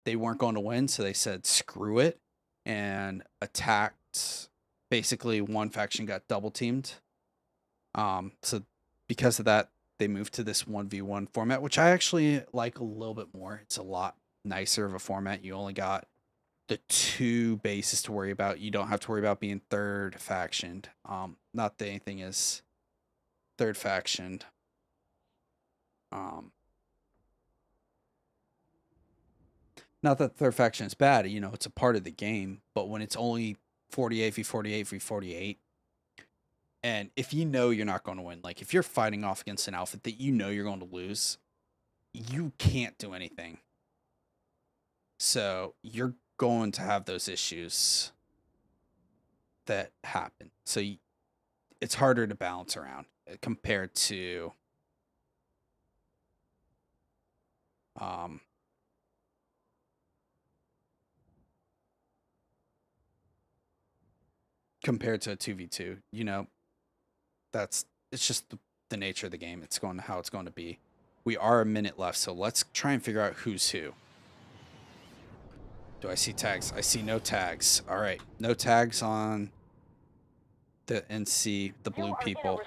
they weren't going to win, so they said screw it and attacked. Basically, one faction got double teamed. So because of that, they moved to this 1v1 format, which I actually like a little bit more. It's a lot nicer of a format. You only got the 2 bases to worry about. You don't have to worry about being third factioned. Not that anything is third factioned. Not that third faction is bad, you know, it's a part of the game, but when it's only 48 v 48 v 48, and if you know you're not going to win, like if you're fighting off against an outfit that you know you're going to lose, you can't do anything. So you're going to have those issues that happen. So it's harder to balance around compared to compared to a 2v2. You know, it's just the nature of the game. It's going to how it's going to be. We are a minute left, so let's try and figure out who's who. Do I see tags? I see no tags. All right, no tags on the NC, the blue people.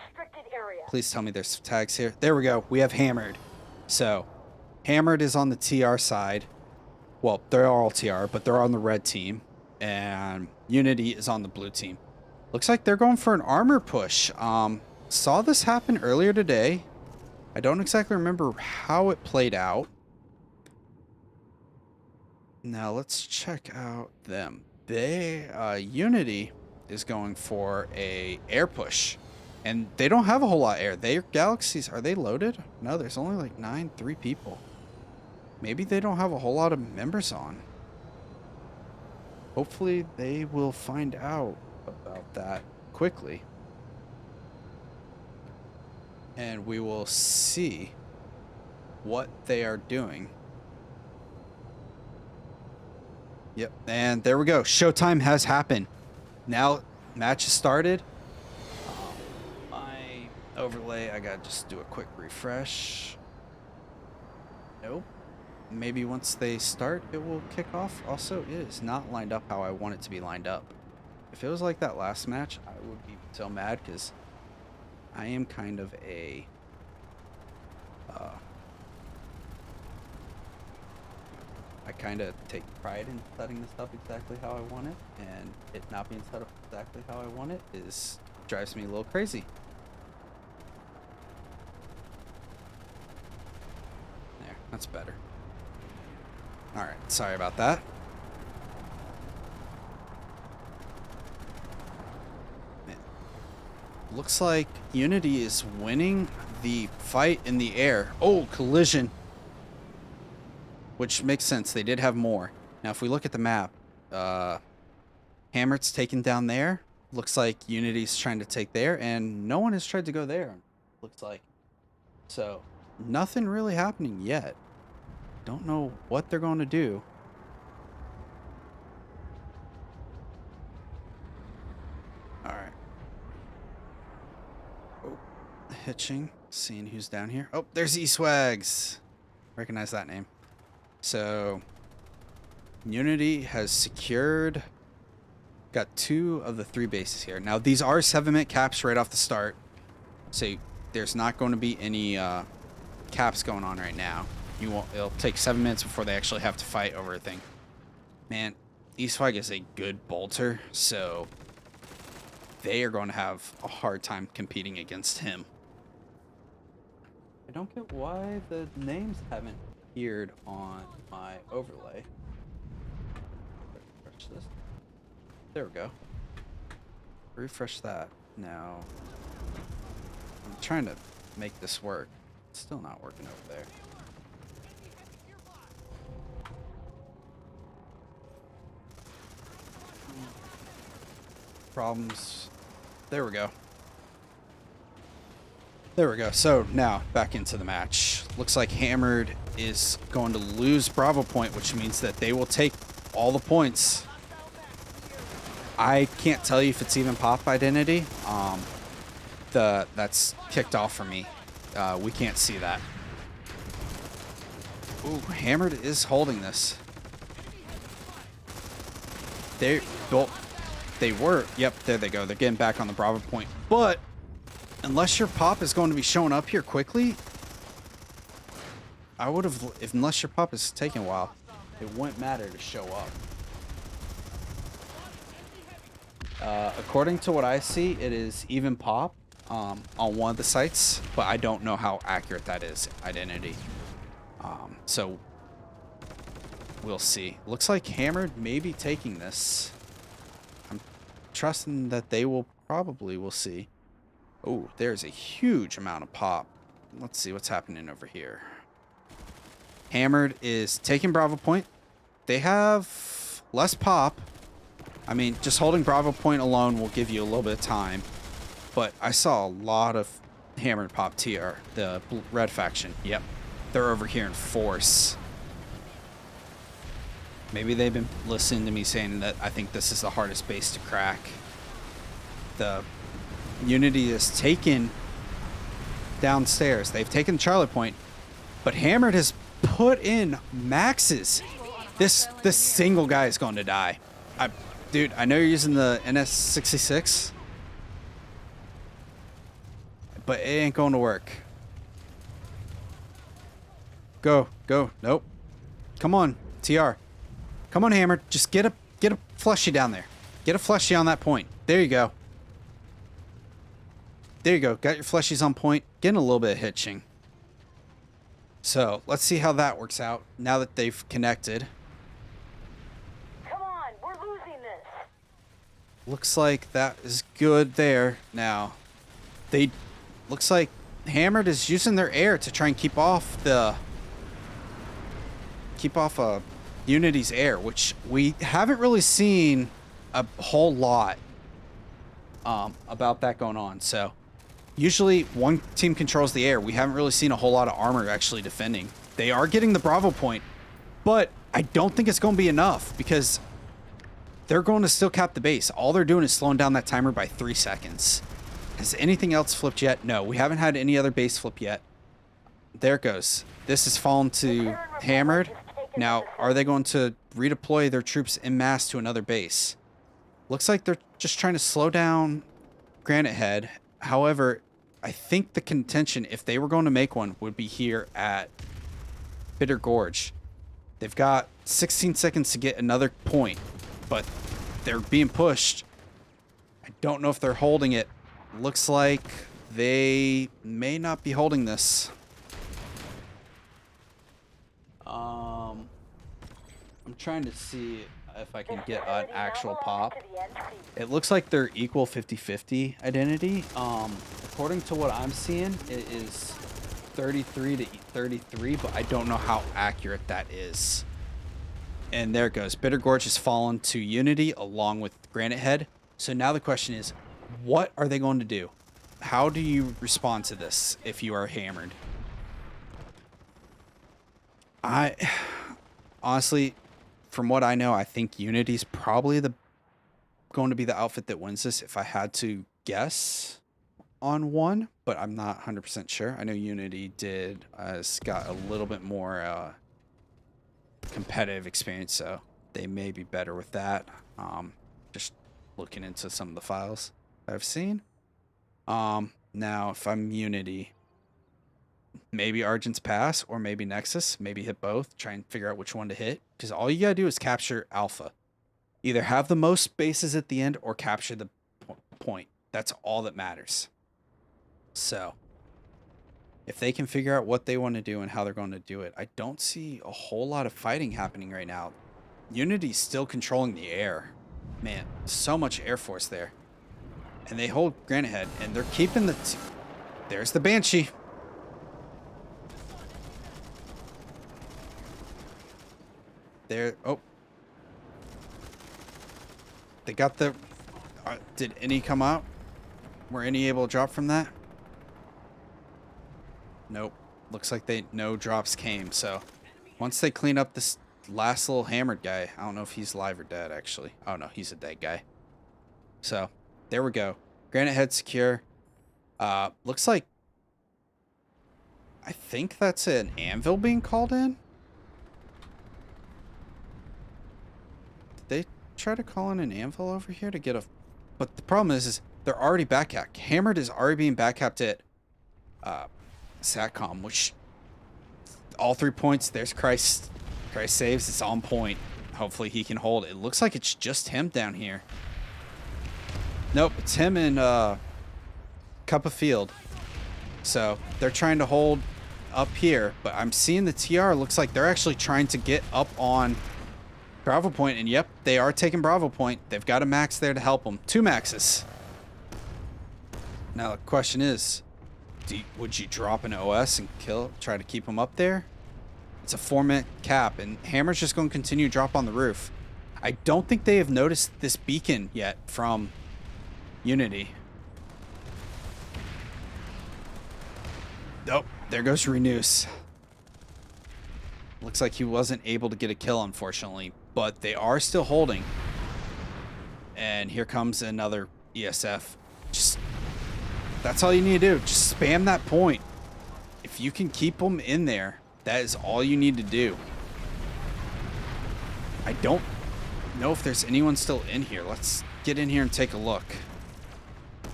Please tell me there's tags here. There we go. We have Hammered. So, Hammered is on the TR side. Well, they're all TR, but they're on the red team. And Unity is on the blue team. Looks like they're going for an armor push. Saw this happen earlier today. I don't exactly remember how it played out. Now let's check out them. Unity is going for a air push, and they don't have a whole lot of air. Their galaxies, are they loaded? No, there's only like 3 people. Maybe they don't have a whole lot of members on. Hopefully they will find out about that quickly. And we will see what they are doing. Yep, and there we go. Showtime has happened. Now, match has started. My overlay, I gotta just do a quick refresh. Nope. Maybe once they start, it will kick off. Also, it is not lined up how I want it to be lined up. If it was like that last match, I would be so mad because I am kind of a... I kind of take pride in setting this up exactly how I want it, and it not being set up exactly how I want it drives me a little crazy. There, that's better. Alright, sorry about that. Looks like Unity is winning the fight in the air. Oh, collision. Which makes sense. They did have more. Now, if we look at the map, Hammer's taken down there. Looks like Unity's trying to take there, and no one has tried to go there, looks like. So, nothing really happening yet. Don't know what they're going to do. Alright. Oh, hitching. Seeing who's down here. Oh, there's E-Swags. Recognize that name. So, Unity has secured, got 2 of the 3 bases here. Now, these are 7-minute caps right off the start. So, there's not going to be any caps going on right now. It'll take 7 minutes before they actually have to fight over a thing. Man, Eastwag is a good bolter, so they are going to have a hard time competing against him. I don't get why the names haven't appeared on my overlay. Refresh this. There we go. Refresh that. Now, I'm trying to make this work. It's still not working over there. Problems. There we go. There we go. So now back into the match. Looks like Hammered is going to lose Bravo point, which means that they will take all the points. I can't tell you if it's even pop identity. That's kicked off for me. We can't see that. Ooh, Hammered is holding this. They, well, they were. Yep, there they go. They're getting back on the Bravo point. But unless your pop is going to be showing up here quickly, I would have, unless your pop is taking a while, it wouldn't matter to show up. According to what I see, it is even pop on one of the sites, but I don't know how accurate that is, identity. So we'll see. Looks like Hammered may be taking this. I'm trusting that they will probably, we'll see. Oh, there's a huge amount of pop. Let's see what's happening over here. Hammered is taking Bravo Point. They have less pop. I mean, just holding Bravo Point alone will give you a little bit of time. But I saw a lot of Hammered pop TR, the red faction. Yep. They're over here in force. Maybe they've been listening to me saying that I think this is the hardest base to crack. The Unity is taken downstairs. They've taken Charlie Point, but Hammered has put in maxes. This single guy is going to die. Dude, I know you're using the NS66, but it ain't going to work. Go. Nope. Come on, TR. Come on, Hammered. Just get a fleshy down there. Get a fleshy on that point. There you go. There you go. Got your fleshies on point. Getting a little bit of hitching. So let's see how that works out now that they've connected. Come on, we're losing this. Looks like that is good there. Now, looks like Hammered is using their air to try and keep off Unity's air, which we haven't really seen a whole lot about that going on. So usually one team controls the air. We haven't really seen a whole lot of armor actually defending. They are getting the Bravo point, but I don't think it's going to be enough because they're going to still cap the base. All they're doing is slowing down that timer by 3 seconds. Has anything else flipped yet? No, we haven't had any other base flip yet. There it goes. This has fallen to Hammered. Now, are they going to redeploy their troops en masse to another base? Looks like they're just trying to slow down Granite Head. However, I think the contention, if they were going to make one, would be here at Bitter Gorge. They've got 16 seconds to get another point, but they're being pushed. I don't know if they're holding it. Looks like they may not be holding this. I'm trying to see if I can get an actual pop. It looks like they're equal 50-50 identity. According to what I'm seeing, it is 33 to 33, but I don't know how accurate that is. And there it goes. Bitter Gorge has fallen to Unity along with Granite Head. So now the question is, what are they going to do? How do you respond to this if you are Hammered? Honestly, from what I know, I think Unity's probably going to be the outfit that wins this if I had to guess on one, but I'm not 100% sure. I know Unity got a little bit more competitive experience, so they may be better with that. Just looking into some of the files I've seen. Now, if I'm Unity, maybe Argent's Pass or maybe Nexus, maybe hit both, try and figure out which one to hit, because all you gotta do is capture Alpha. Either have the most bases at the end or capture the point. That's all that matters. So, if they can figure out what they want to do and how they're going to do it, I don't see a whole lot of fighting happening right now. Unity's still controlling the air. Man, so much Air Force there. And they hold Granite Head, and they're keeping the... There's the Banshee. There... Oh. They got the... did any come out? Were any able to drop from that? Nope. Looks like no drops came, so... Once they clean up this last little Hammered guy... I don't know if he's alive or dead, actually. Oh, no, he's a dead guy. So... There we go. Granite Head secure. Looks like... I think that's an anvil being called in? Did they try to call in an anvil over here to get a... But the problem is they're already backcapped. Hammered is already being backcapped at SATCOM, which all 3 points. There's Christ. Christ saves. It's on point. Hopefully he can hold. It looks like it's just him down here. Nope, it's him and Cup of Field. So they're trying to hold up here, but I'm seeing the TR. Looks like they're actually trying to get up on Bravo Point, and yep, they are taking Bravo Point. They've got a max there to help them. 2 maxes. Now the question is, would you drop an OS and try to keep them up there? It's a 4-minute cap, and Hammer's just going to continue to drop on the roof. I don't think they have noticed this beacon yet from Unity. Oh, there goes Renews. Looks like he wasn't able to get a kill, unfortunately, but they are still holding. And here comes another ESF. That's all you need to do. Just spam that point. If you can keep them in there, that is all you need to do. I don't know if there's anyone still in here. Let's get in here and take a look.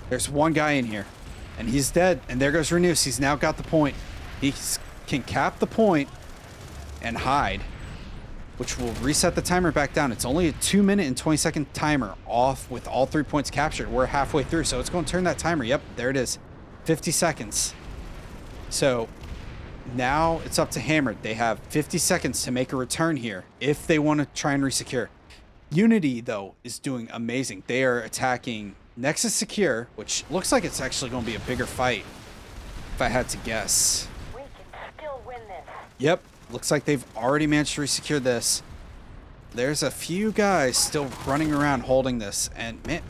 There's one guy in here, and he's dead. And there goes Renews. He's now got the point. He can cap the point and hide, which will reset the timer back down. It's only a 2-minute and 20-second timer off with all 3 points captured. We're halfway through, so it's going to turn that timer. Yep, there it is. 50 seconds. So now it's up to Hammered. They have 50 seconds to make a return here if they want to try and resecure. Unity, though, is doing amazing. They are attacking Nexus Secure, which looks like it's actually going to be a bigger fight, if I had to guess. We can still win this. Yep. Looks like they've already managed to resecure this. There's a few guys still running around holding this, and man.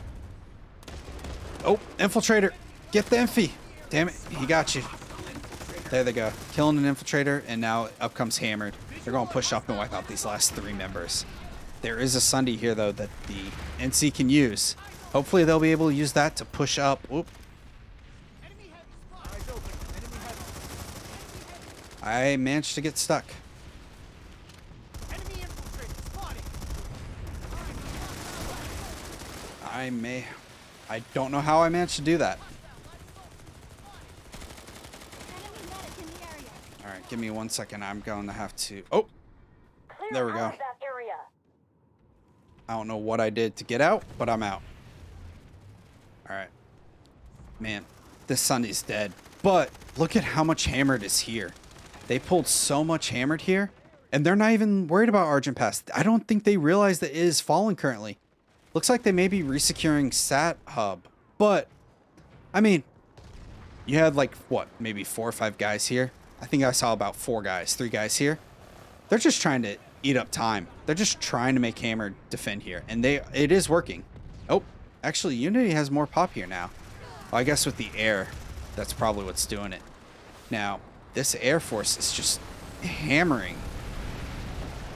Oh, Infiltrator. Get the Infy. Damn it. He got you. There they go. Killing an Infiltrator, and now up comes Hammered. They're going to push up and wipe out these last 3 members. There is a Sunday here, though, that the NC can use. Hopefully they'll be able to use that to push up. Oop. I managed to get stuck. I don't know how I managed to do that. All right, give me 1 second. I'm going to have to... Oh, there we go. I don't know what I did to get out, but I'm out. All right. Man, this Sunday's dead. But look at how much Hammered is here. They pulled so much Hammered here, and they're not even worried about Argent Pass. I don't think they realize that it is falling currently. Looks like they may be resecuring Sat Hub. But, I mean, you had like, what, maybe 4 or 5 guys here? I think I saw about 4 guys, 3 guys here. They're just trying to eat up time. They're just trying to make Hammered defend here, and it is working. Oh, actually, Unity has more pop here now. Well, I guess with the air, that's probably what's doing it. Now, this Air Force is just hammering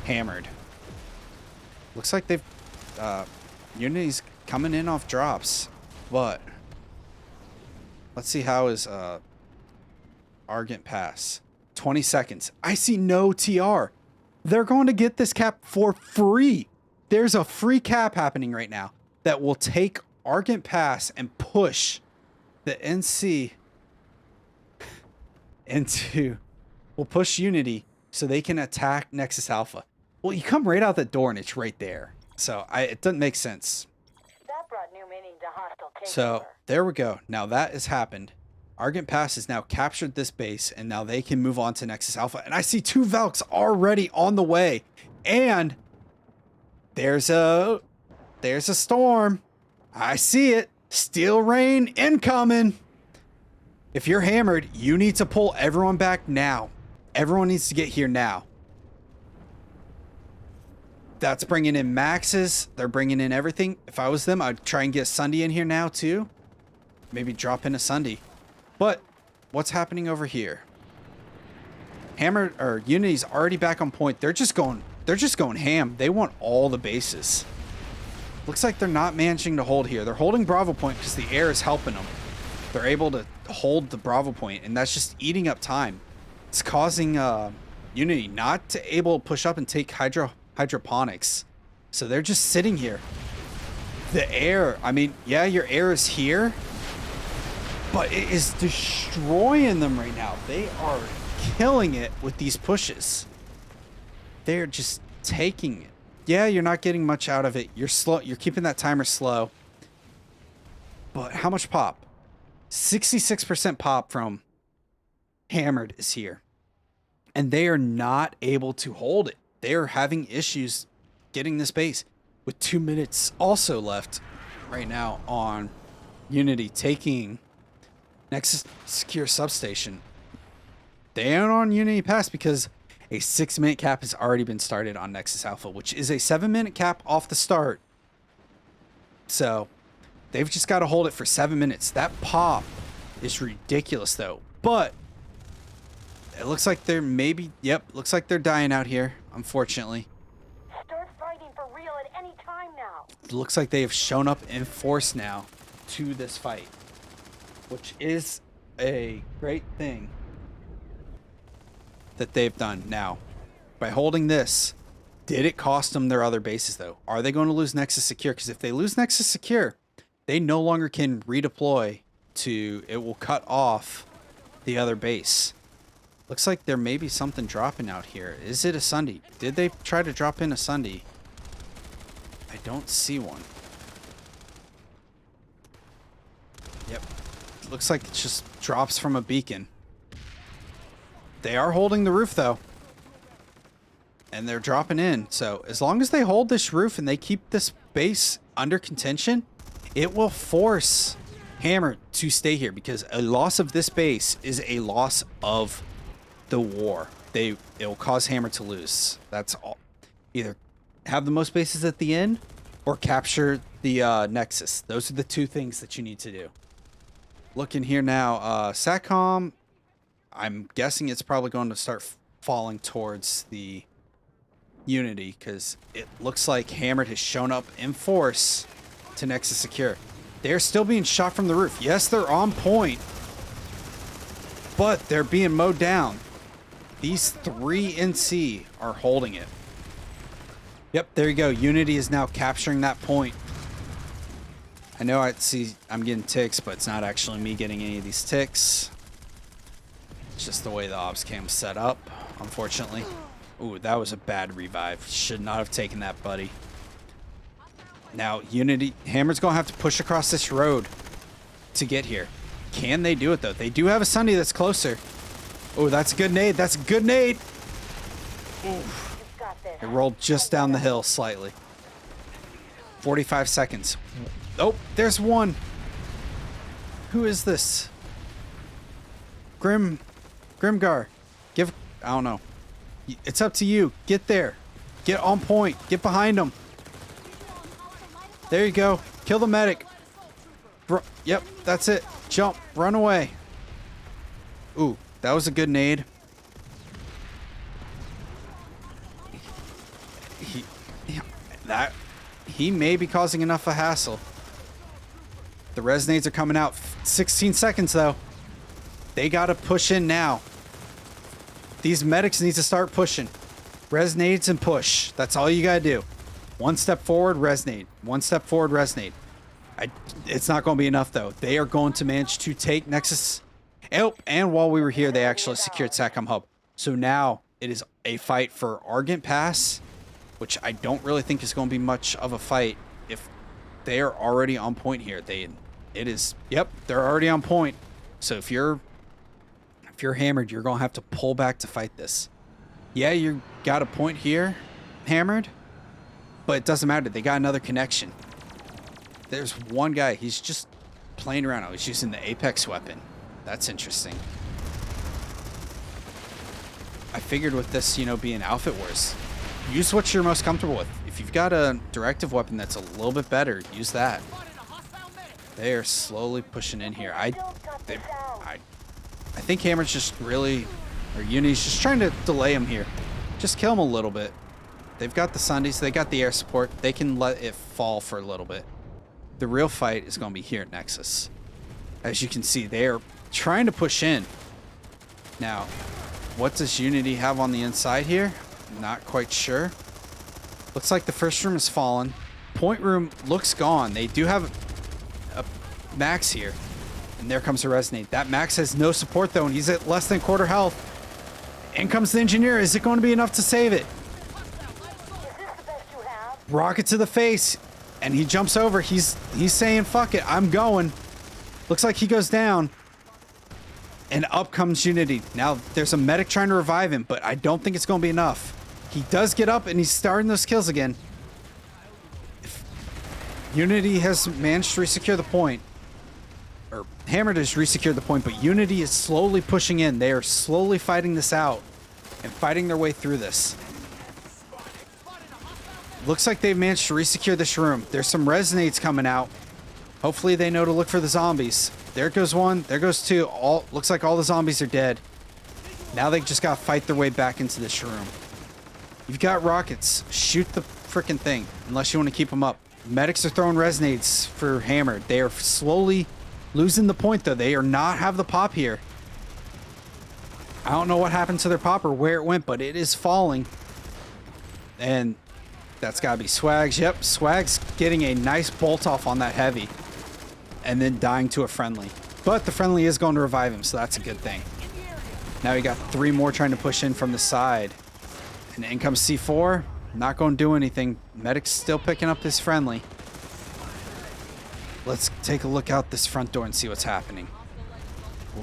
Hammered. Looks like they've... Unity's coming in off drops, but... Let's see how is Argent Pass. 20 seconds. I see no TR. They're going to get this cap for free. There's a free cap happening right now that will take Argent Pass and push the NC into... Will push Unity so they can attack Nexus Alpha. Well, you come right out the door and it's right there. So it doesn't make sense. That brought new meaning to hostile takeover. So there we go. Now that has happened. Argent Pass has now captured this base, and now they can move on to Nexus Alpha. And I see 2 Valks already on the way. And there's a storm. I see it. Steel rain incoming. If you're Hammered, you need to pull everyone back now. Everyone needs to get here now. That's bringing in maxes. They're bringing in everything. If I was them, I'd try and get Sunday in here now too. Maybe drop in a Sunday. But what's happening over here? Hammer or Unity's already back on point. They're just going ham. They want all the bases. Looks like they're not managing to hold here. They're holding Bravo Point because the air is helping them. They're able to hold the Bravo Point, and that's just eating up time. It's causing Unity not to able to push up and take hydroponics. So they're just sitting here. The air, I mean, yeah, your air is here, but it is destroying them right now. They are killing it with these pushes. They're just taking it. Yeah, you're not getting much out of it. You're slow. You're keeping that timer slow. But how much pop? 66% pop from Hammered is here. And they are not able to hold it. They are having issues getting this base. With 2 minutes also left right now on Unity taking Nexus Secure Substation. They aren't on Unity Pass because a 6-minute cap has already been started on Nexus Alpha, which is a 7-minute cap off the start. So they've just got to hold it for 7 minutes. That pop is ridiculous though. But it looks like they're maybe, yep, looks like they're dying out here, unfortunately. Start fighting for real at any time now. It looks like they have shown up in force now to this fight, which is a great thing that they've done. Now, by holding this, did it cost them their other bases though? Are they going to lose Nexus Secure? Because if they lose Nexus Secure, they no longer can redeploy to, it will cut off the other base. Looks like there may be something dropping out here. Is it a Sunday? Did they try to drop in a Sunday? I don't see one. Yep. Looks like it just drops from a beacon. They are holding the roof though. And they're dropping in. So as long as they hold this roof and they keep this base under contention, it will force Hammer to stay here, because a loss of this base is a loss of the war. It will cause Hammer to lose. That's all. Either have the most bases at the end or capture the Nexus. Those are the two things that you need to do. Looking here now, SATCOM, I'm guessing it's probably going to start falling towards the Unity, because it looks like Hammered has shown up in force to Nexus Secure. They're still being shot from the roof. Yes, they're on point, but they're being mowed down. These 3 NC are holding it. Yep, there you go. Unity is now capturing that point. I know I'm getting ticks, but it's not actually me getting any of these ticks. It's just the way the ops cam is set up, unfortunately. Ooh, that was a bad revive. Should not have taken that, buddy. Now, Hammer's going to have to push across this road to get here. Can they do it, though? They do have a Sunday that's closer. Oh, that's a good nade. That's a good nade. Oof. It rolled just down the hill slightly. 45 seconds. Oh, there's one. Who is this? Grimgar. I don't know. It's up to you. Get there. Get on point. Get behind them. There you go. Kill the medic. Yep, that's it. Jump. Run away. Ooh, that was a good nade. He may be causing enough of a hassle. The resonades are coming out. 16 seconds, though. They got to push in now. These medics need to start pushing. Resonades and push. That's all you got to do. One step forward, resonate. One step forward, resonate. It's not going to be enough, though. They are going to manage to take Nexus. Oh, and while we were here, they actually secured SATCOM Hub. So now it is a fight for Argent Pass, which I don't really think is going to be much of a fight if they are already on point here. Yep, they're already on point. So if you're Hammered, you're going to have to pull back to fight this. Yeah, you got a point here, Hammered, but it doesn't matter. They got another connection. There's one guy. He's just playing around. He's using the Apex weapon. That's interesting. I figured with this, being Outfit Wars, use what you're most comfortable with. If you've got a directive weapon that's a little bit better, use that. They are slowly pushing in here. I think Hammer's just really, or Unity's just trying to delay him here. Just kill him a little bit. They've got the Sundays. They got the air support. They can let it fall for a little bit. The real fight is going to be here at Nexus. As you can see, they are trying to push in. Now, what does Unity have on the inside here? Not quite sure. Looks like the first room is fallen. Point room looks gone. They do have a max here. And there comes a resonate. That max has no support though, and he's at less than quarter health. In comes the engineer. Is it going to be enough to save it? Is this the best you have? Rocket to the face. And he jumps over. He's saying, fuck it, I'm going. Looks like he goes down. And up comes Unity. Now, there's a medic trying to revive him, but I don't think it's going to be enough. He does get up, and he's starting those kills again. Unity has managed to resecure the point. Or Hammered has resecured the point, but Unity is slowly pushing in. They are slowly fighting this out and fighting their way through this. Looks like they've managed to resecure this room. There's some resonates coming out. Hopefully they know to look for the zombies. There goes one. There goes two. Looks like all the zombies are dead. Now they just gotta fight their way back into this room. You've got rockets. Shoot the freaking thing. Unless you want to keep them up. Medics are throwing resonates for Hammered. They are slowly losing the point though. They are not have the pop here. I don't know what happened to their pop or where it went, but it is falling. And that's gotta be Swags. Yep, Swags getting a nice bolt off on that heavy. And then dying to a friendly. But the friendly is going to revive him, so that's a good thing. Now we got 3 more trying to push in from the side. And in comes C4. Not going to do anything. Medic's still picking up this friendly. Let's take a look out this front door and see what's happening.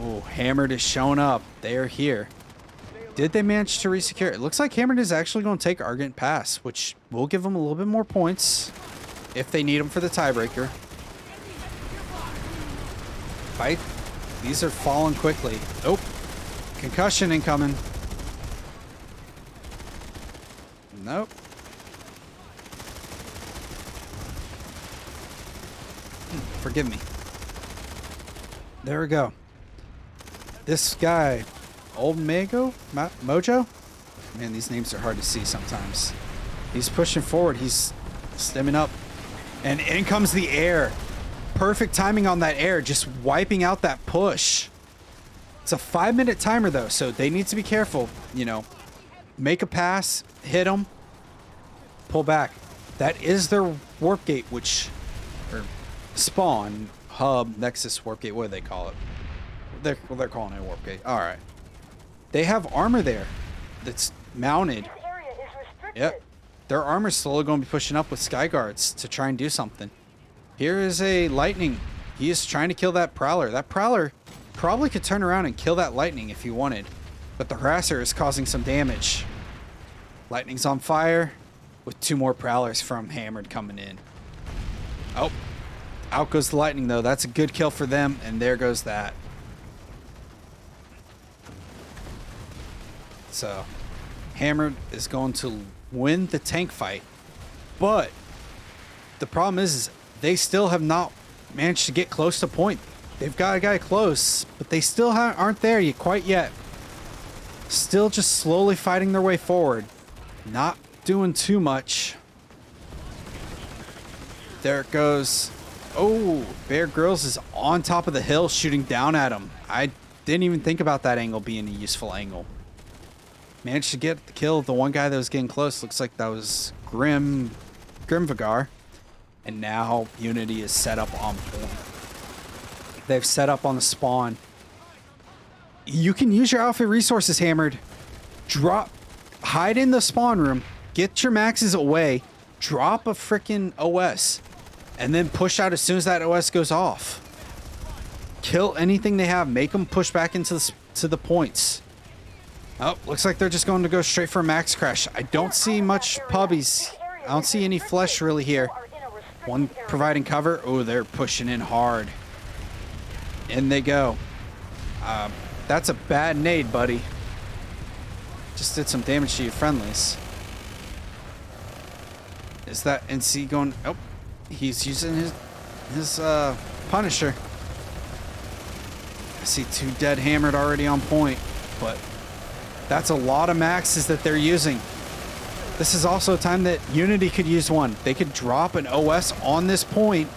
Oh, Hammered is showing up. They are here. Did they manage to resecure? It looks like Hammered is actually going to take Argent Pass, which will give them a little bit more points if they need them for the tiebreaker. Fight. These are falling quickly. Oh, concussion incoming. Nope. Forgive me. There we go. This guy, Old Mago? Mojo? Man, these names are hard to see sometimes. He's pushing forward. He's stemming up. And in comes the air. Perfect timing on that air, just wiping out that push. It's a 5-minute timer though, so they need to be careful. You know, make a pass, hit them, pull back. That is their warp gate, or spawn, hub, nexus, warp gate, what do they call it? They're calling it a warp gate. All right. They have armor there that's mounted. This area is restricted. Yep. Their armor's slowly going to be pushing up with sky guards to try and do something. Here is a lightning. He is trying to kill that prowler. That prowler probably could turn around and kill that lightning if he wanted. But the harasser is causing some damage. Lightning's on fire with 2 more prowlers from Hammered coming in. Oh, out goes the lightning though. That's a good kill for them. And there goes that. So Hammered is going to win the tank fight. But the problem is they still have not managed to get close to point. They've got a guy close, but they still aren't there yet, quite yet. Still just slowly fighting their way forward. Not doing too much. There it goes. Oh, Bear Grylls is on top of the hill shooting down at him. I didn't even think about that angle being a useful angle. Managed to get the kill of the one guy that was getting close. Looks like that was Grimvagar. And now Unity is set up on point. They've set up on the spawn. You can use your outfit resources, Hammered. Hide in the spawn room. Get your maxes away. Drop a freaking OS. And then push out as soon as that OS goes off. Kill anything they have. Make them push back into the points. Oh, looks like they're just going to go straight for a max crash. I don't see much pubbies. I don't see any flesh really here. One providing cover. Oh, they're pushing in hard. In they go. That's a bad nade, buddy. Just did some damage to your friendlies. Is that NC going? Oh, he's using his Punisher. I see 2 dead Hammered already on point, but that's a lot of maxes that they're using. This is also a time that Unity could use one. They could drop an OS on this point,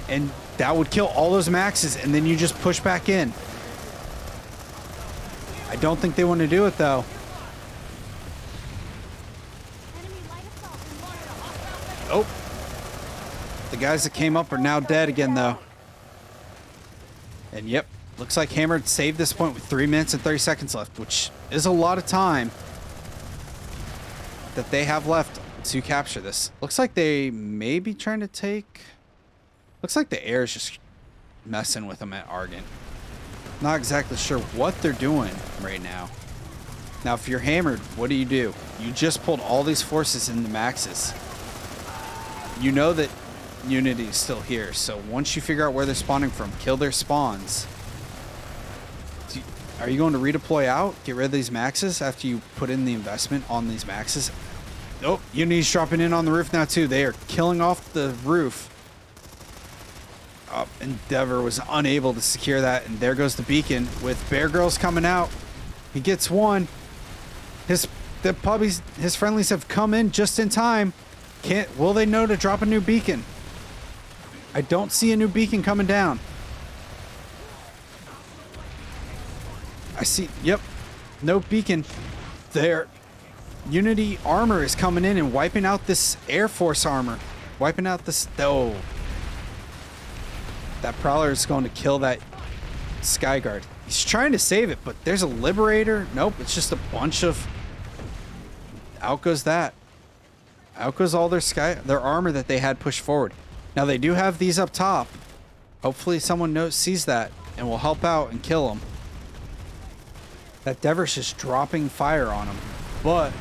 and that would kill all those maxes, and then you just push back in. I don't think they want to do it, though. Oh. The guys that came up are now dead again, though. And yep, looks like Hammered saved this point with 3 minutes and 30 seconds left, which is a lot of time that they have left to capture this. Looks like they may be trying to take... Looks like the air is just messing with them at Argent. Not exactly sure what they're doing right now. Now, if you're Hammered, what do? You just pulled all these forces into maxes. You know that Unity is still here, so once you figure out where they're spawning from, kill their spawns. Are you going to redeploy out? Get rid of these maxes after you put in the investment on these maxes? Oh, Unity's dropping in on the roof now too. They are killing off the roof. Endeavor was unable to secure that, and there goes the beacon with Bear Grylls coming out. He gets one. His friendlies have come in just in time. Will they know to drop a new beacon? I don't see a new beacon coming down. I see, yep, no beacon there. Unity armor is coming in and wiping out this Air Force armor. Wiping out this, oh. That Prowler is going to kill that Skyguard. He's trying to save it, but there's a Liberator. Nope, it's just a bunch of... Out goes that. Out goes all their armor that they had pushed forward. Now they do have these up top. Hopefully someone sees that and will help out and kill them. That Dever's just dropping fire on them. But...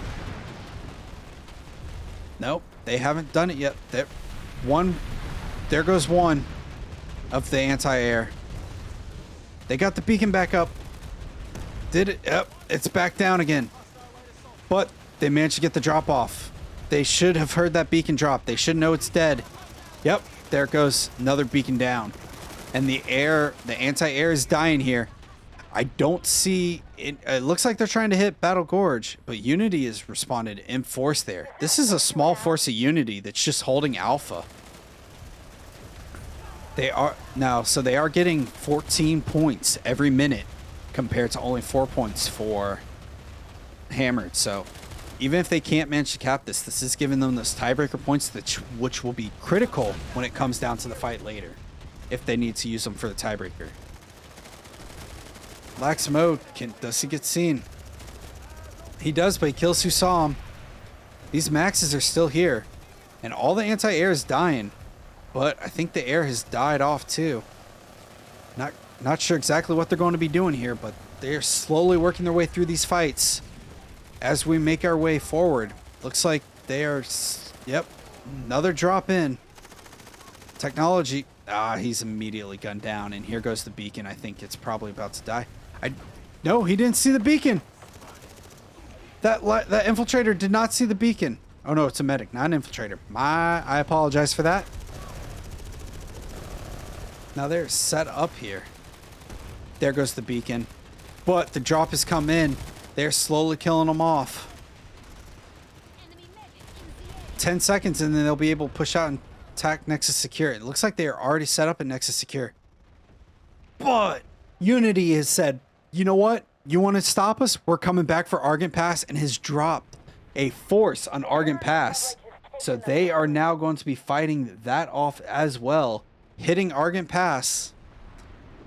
Nope, they haven't done it yet. There goes one of the anti-air. They got the beacon back up. Did it? Yep, it's back down again. But they managed to get the drop off. They should have heard that beacon drop. They should know it's dead. Yep, there goes another beacon down. And the anti-air is dying here. I don't see it. It looks like they're trying to hit Battle Gorge, but Unity has responded in force there. This is a small force of Unity that's just holding Alpha. They are getting 14 points every minute compared to only 4 points for Hammered. So even if they can't manage to cap this is giving them those tiebreaker points which will be critical when it comes down to the fight later, if they need to use them for the tiebreaker. Lax mode, does he get seen? He does, but he kills who saw him. These maxes are still here, and all the anti-air is dying. But I think the air has died off too. Not sure exactly what they're going to be doing here, but they're slowly working their way through these fights as we make our way forward. Looks like they are... Yep, another drop in. Technology... he's immediately gunned down, and here goes the beacon. I think it's probably about to die. No, he didn't see the beacon. That infiltrator did not see the beacon. Oh no, it's a medic, not an infiltrator. I apologize for that. Now they're set up here. There goes the beacon. But the drop has come in. They're slowly killing them off. 10 seconds and then they'll be able to push out and attack Nexus Secure. It looks like they are already set up at Nexus Secure. But Unity has said, you know what? You want to stop us? We're coming back for Argent Pass, and has dropped a force on Argent Pass. So they are now going to be fighting that off as well, hitting Argent Pass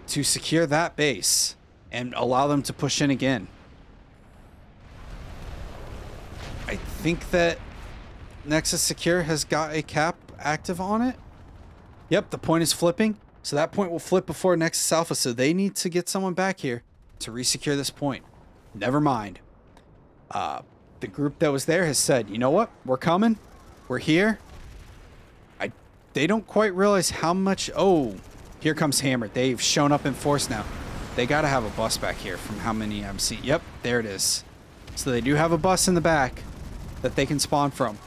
to secure that base and allow them to push in again. I think that Nexus Secure has got a cap active on it. Yep, the point is flipping. So that point will flip before Nexus Alpha. So they need to get someone back here to resecure this point. Never mind. The group that was there has said, you know what? We're coming. We're here. They don't quite realize how much... Oh, here comes Hammer. They've shown up in force now. They got to have a bus back here from how many I'm seeing. Yep, there it is. So they do have a bus in the back that they can spawn from.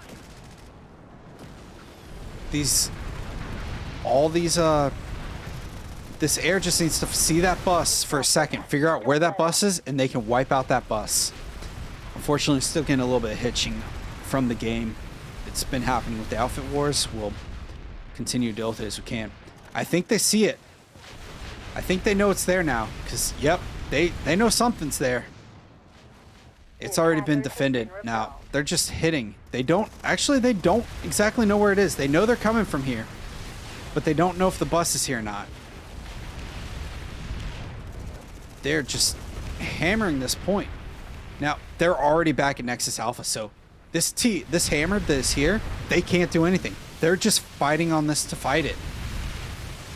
This air just needs to see that bus for a second, figure out where that bus is, and they can wipe out that bus. Unfortunately, still getting a little bit of hitching from the game. It's been happening with the outfit wars. We'll continue to deal with it as we can. I think they see it. I think they know it's there now, because, yep, they know something's there. It's already been defended. Now, They're just hitting. They don't exactly know where it is. They know they're coming from here, but they don't know if the bus is here or not. They're just hammering this point. Now, they're already back at Nexus Alpha, so this hammer that is here, they can't do anything. They're just fighting on this to fight it.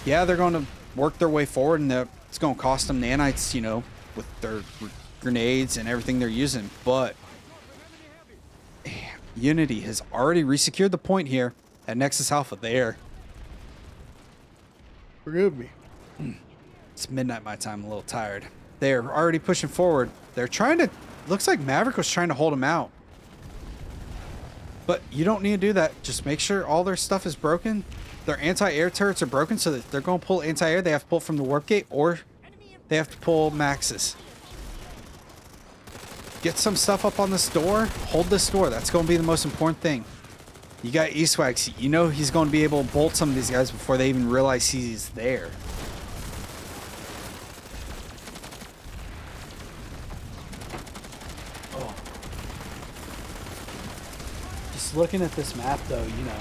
Yeah, they're going to work their way forward, and it's going to cost them nanites, you know, with their grenades and everything they're using, but Unity has already resecured the point here at Nexus Alpha. There. Forgive me. It's midnight my time. I'm a little tired. They're already pushing forward. They're trying to... Looks like Maverick was trying to hold them out. But you don't need to do that. Just make sure all their stuff is broken. Their anti-air turrets are broken, so that they're going to pull anti-air. They have to pull from the warp gate, or they have to pull Maxes. Get some stuff up on this door. Hold this door. That's going to be the most important thing. You got E-Swags. You know he's going to be able to bolt some of these guys before they even realize he's there. Oh. Just looking at this map, though, you know,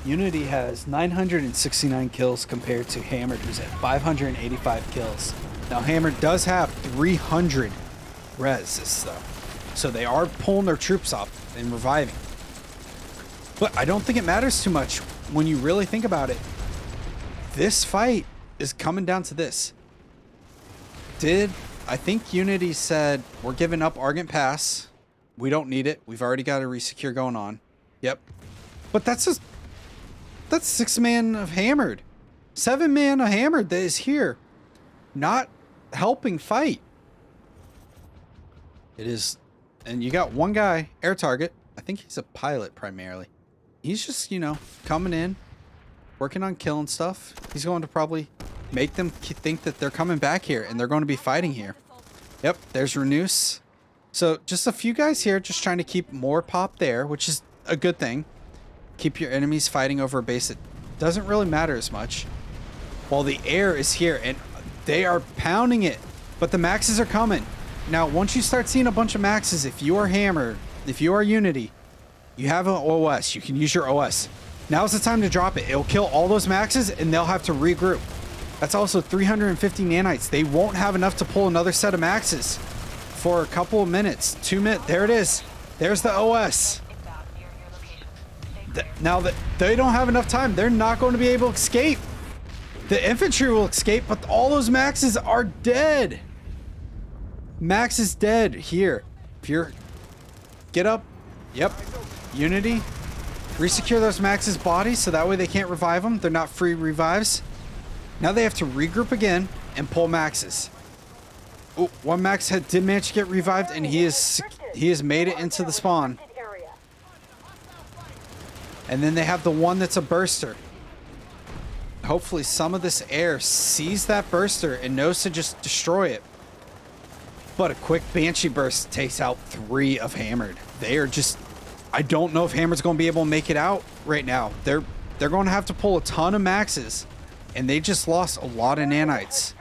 Unity has 969 kills compared to Hammered, who's at 585 kills. Now, Hammered does have 300 res, though. So they are pulling their troops up and reviving. But I don't think it matters too much when you really think about it. This fight is coming down to this. I think Unity said, we're giving up Argent Pass. We don't need it. We've already got a resecure going on. Yep. But that's 6 man of Hammered. 7 man of Hammered that is here. Not helping fight. It is, and you got one guy, air target. I think he's a pilot primarily. He's just, you know, coming in, working on killing stuff. He's going to probably make them think that they're coming back here and they're going to be fighting here. Yep, there's Renus. So just a few guys here just trying to keep more pop there, which is a good thing. Keep your enemies fighting over a base that doesn't really matter as much. While the air is here and they are pounding it, but the Maxes are coming. Now, once you start seeing a bunch of Maxes, if you are Hammered, if you are Unity, you have an OS. You can use your OS. Now's the time to drop it. It'll kill all those Maxes, and they'll have to regroup. That's also 350 nanites. They won't have enough to pull another set of Maxes for a couple of minutes. 2 minutes. There it is. There's the OS. Now that they don't have enough time, they're not going to be able to escape. The infantry will escape, but all those Maxes are dead. Max is dead here. If you're... Get up. Yep. Unity. Resecure those Max's bodies so that way they can't revive them. They're not free revives. Now they have to regroup again and pull Maxes. Oh, one Max did manage to get revived and he has made it into the spawn. And then they have the one that's a burster. Hopefully some of this air sees that burster and knows to just destroy it. But a quick Banshee burst takes out 3 of Hammered. They are just... I don't know if Hammered's going to be able to make it out right now. They're going to have to pull a ton of Maxes. And they just lost a lot of nanites.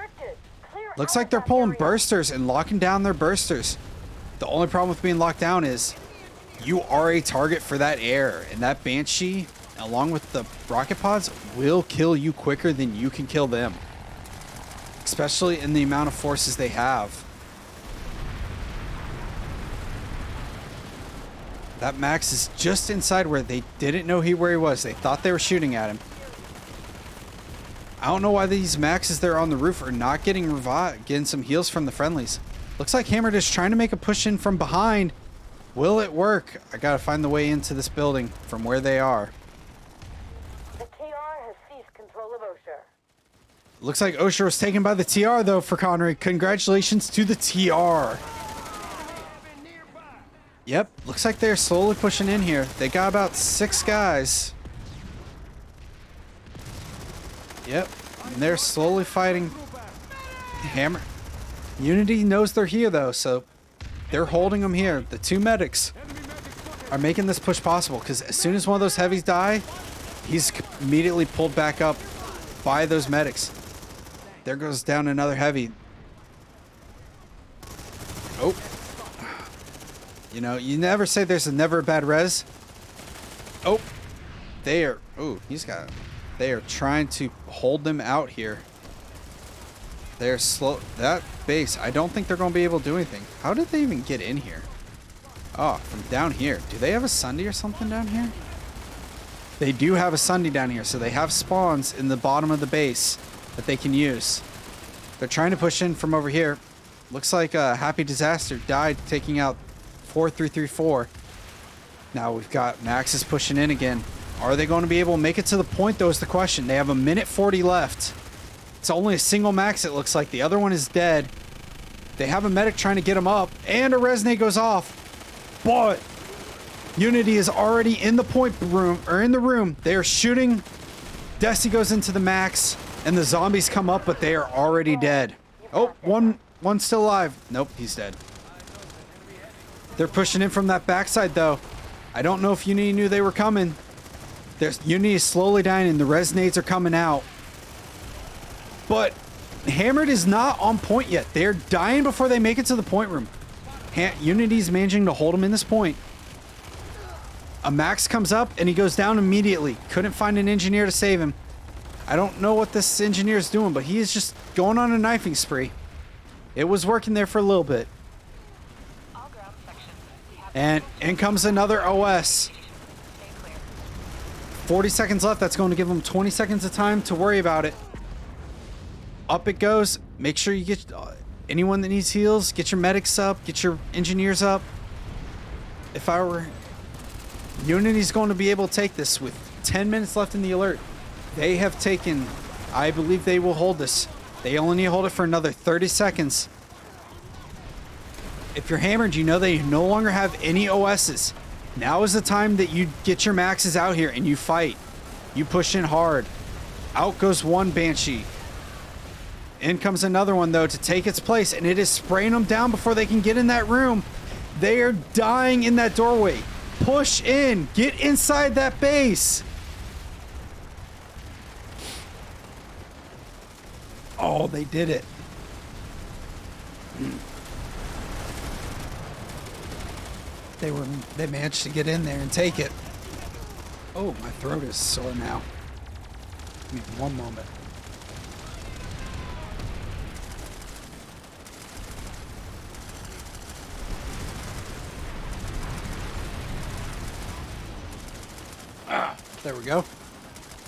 Looks like they're pulling bursters and locking down their bursters. The only problem with being locked down is you are a target for that air. And that Banshee, along with the rocket pods, will kill you quicker than you can kill them. Especially in the amount of forces they have. That Max is just inside where they didn't know where he was. They thought they were shooting at him. I don't know why these Maxes there on the roof are not getting revived, getting some heals from the friendlies. Looks like Hammered is trying to make a push in from behind. Will it work? I gotta find the way into this building from where they are. The TR has seized control of Osher. Looks like Osher was taken by the TR though for Connery. Congratulations to the TR. Yep, looks like they're slowly pushing in here. They got about 6 guys. Yep, and they're slowly fighting. Hammer. Unity knows they're here though, so they're holding them here. The 2 medics are making this push possible because as soon as one of those heavies die, he's immediately pulled back up by those medics. There goes down another heavy. Oh. You know, you never say there's never a bad res. Oh, they are. Oh, he's got. They are trying to hold them out here. They're slow. That base, I don't think they're going to be able to do anything. How did they even get in here? Oh, from down here. Do they have a Sunday or something down here? They do have a Sunday down here, so they have spawns in the bottom of the base that they can use. They're trying to push in from over here. Looks like Happy Disaster died taking out 4334. Now we've got Maxis pushing in again. Are they going to be able to make it to the point, though, is the question. They have a minute 40 left. It's only a single max, it looks like. The other one is dead. They have a medic trying to get him up, and a resonate goes off. But Unity is already in the point room, or in the room. They are shooting. Desi goes into the max, and the zombies come up, but they are already dead. Oh, one's still alive. Nope, he's dead. They're pushing in from that backside, though. I don't know if Unity knew they were coming. Unity is slowly dying, and the resonates are coming out. But Hammered is not on point yet. They're dying before they make it to the point room. Unity's managing to hold him in this point. A max comes up, and he goes down immediately. Couldn't find an engineer to save him. I don't know what this engineer is doing, but he is just going on a knifing spree. It was working there for a little bit. And in comes another OS. 40 seconds left. That's going to give them 20 seconds of time to worry about it. Up it goes. Make sure you get anyone that needs heals. Get your medics up. Get your engineers up. If I were... Unity's going to be able to take this with 10 minutes left in the alert. They have taken... I believe they will hold this. They only need to hold it for another 30 seconds. If you're Hammered, you know they no longer have any OSs. Now is the time that you get your maxes out here and you fight. You push in hard. Out goes one Banshee. In comes another one, though, to take its place, and it is spraying them down before they can get in that room. They are dying in that doorway. Push in. Get inside that base. Oh, they did it. They managed to get in there and take it. Oh, my throat is sore now. Give me one moment. There we go.